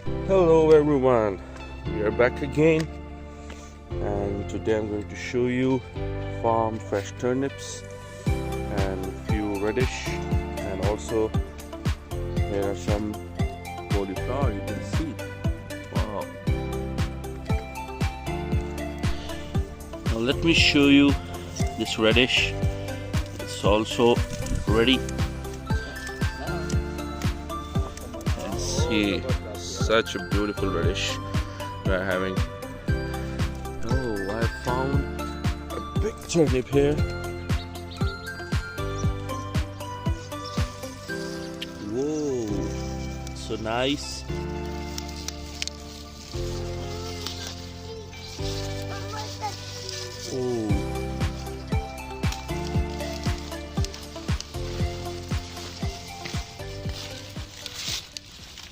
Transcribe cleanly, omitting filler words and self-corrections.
Hello everyone, we are back again, and today I'm going to show you farm fresh turnips and few radish, and also there are some cauliflower you can see. Wow. Now let me show you this radish. It's also ready. And see, such a beautiful radish we are having. Oh, I found a big turnip here. Whoa, so nice. Oh,